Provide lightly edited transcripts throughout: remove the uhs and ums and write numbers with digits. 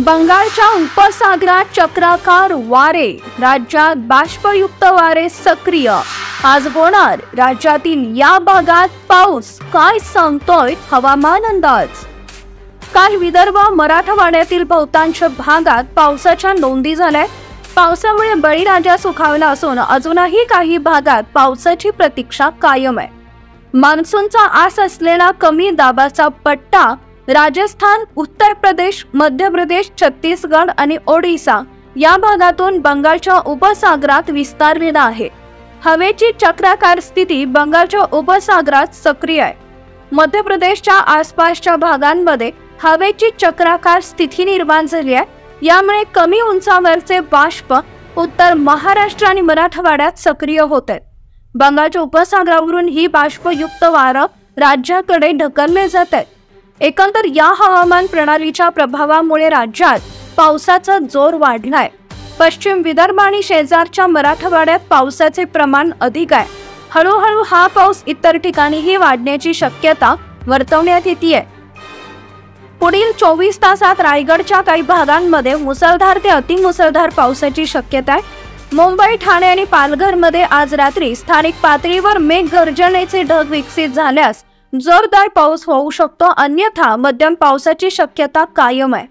बंगालच्या उपसागरात चक्राकार वारे, राज्यात बाष्पयुक्त वारे सक्रिय। आज होणार राज्यातील या भागात पाऊस, काय सांगतोय हवामान अंदाज। काल विदर्भ मराठवाड्यातील बहुतांश भागात पावसाच्या नोंदी झाल्या। पावसामुळे बळीराजा सुखावला असून अजूनही काही भागात पावसाची प्रतीक्षा कायम आहे। मान्सूनचा आस असलेला कमी दाबाचा पट्टा राजस्थान, उत्तर प्रदेश, मध्य प्रदेश, छत्तीसगड आणि ओडिसा या भागातून बंगालच्या उपसागरात विस्तारलेला आहे। हवेची चक्राकार स्थिती बंगालच्या उपसागरात सक्रिय आहे। मध्य प्रदेशच्या आसपासच्या भागांमध्ये हवेची चक्राकार स्थिती निर्माण झाली आहे। यामुळे कमी उंचावरचे बाष्प उत्तर महाराष्ट्र आणि मराठवाड्यात सक्रिय होत आहेत। बंगालच्या उपसागरावरून ही बाष्पयुक्त वारं राज्याकडे ढकलले जात आहेत। एकंदर या हवामान प्रणालीच्या प्रभावामुळे राज्यात पावसाचा जोर वाढलाय। पश्चिम विदर्भ आणि शेजारच्या मराठवाड्यात पावसाचे प्रमाण अधिक आहे। हळूहळू हा पाऊस इतर ठिकाणीही वाढण्याची शक्यता वर्तवण्यात येते। पुढील 24 तासात रायगडच्या काही भागांमध्ये मुसळधार ते अतिमुसळधार पावसाची शक्यता आहे। मुंबई, ठाणे आणि पालघरमध्ये आज रात्री स्थानिक पातळीवर मेघगर्जनेचे ढग विकसित झाल्यास जोरदार पाऊस होऊ शकतो, अन्यथा मध्यम पावसाची शक्यता कायम आहे।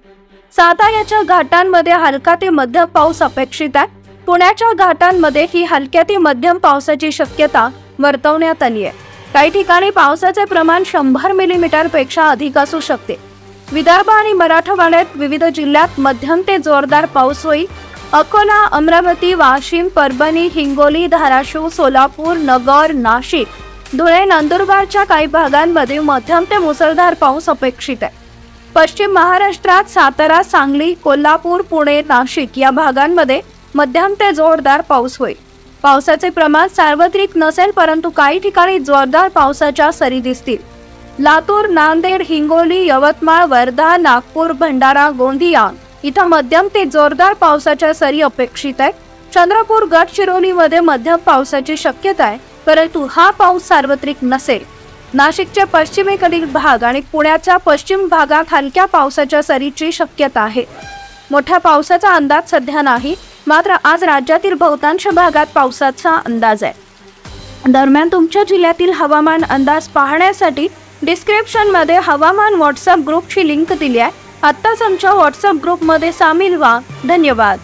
साताऱ्याच्या घाटांमध्ये हलका ते मध्यम पाऊस अपेक्षित आहे। पुण्याच्या घाटांमध्ये ही हलक्या ते मध्यम पावसाची शक्यता वर्तवण्यात आली आहे। काही ठिकाणी पावसाचे प्रमाण 100 मिलीमीटर पेक्षा अधिक असू शकते। विदर्भ आणि मराठवाड्यात विविध जिल्ह्यात मध्यम ते जोरदार पाऊस होईल। अकोला, अमरावती, वाशिम, परभणी, हिंगोली, धाराशिव, सोलापूर, नगर, नाशिक, धुळे, नंदुरबारच्या काही भागांमध्ये मध्यम ते मुसळधार पाऊस अपेक्षित आहे। पश्चिम महाराष्ट्रात सातारा, सांगली, कोल्हापूर, पुणे, नाशिक या भागांमध्ये मध्यम ते जोरदार पाऊस होईल। पावसाचे प्रमाण सार्वत्रिक नसेल, परंतु काही ठिकाणी जोरदार पावसाच्या सरी दिसतील। लातूर, नांदेड, हिंगोली, यवतमाळ, वर्धा, नागपूर, भंडारा, गोंदिया इथं मध्यम ते जोरदार पावसाच्या सरी अपेक्षित आहे। चंद्रपूर, गडचिरोलीमध्ये मध्यम पावसाची शक्यता आहे, परंतु हा पाऊस सार्वत्रिक नसेल। नाशिकचे पश्चिमेकडील भाग आणि पुण्याच्या पश्चिम भागात हलक्या पावसाच्या सरीची शक्यता आहे। मोठ्या पावसाचा अंदाज सध्या नाही, मात्र आज राज्यातील बहुतांश भागात पावसाचा अंदाज आहे। दरम्यान तुमच्या जिल्ह्यातील हवामान अंदाज पाहण्यासाठी डिस्क्रिप्शन मध्ये हवामान व्हॉट्सअप ग्रुपची लिंक दिली आहे। आत्ताच आमच्या व्हॉट्सअप ग्रुपमध्ये सामील व्हा। धन्यवाद।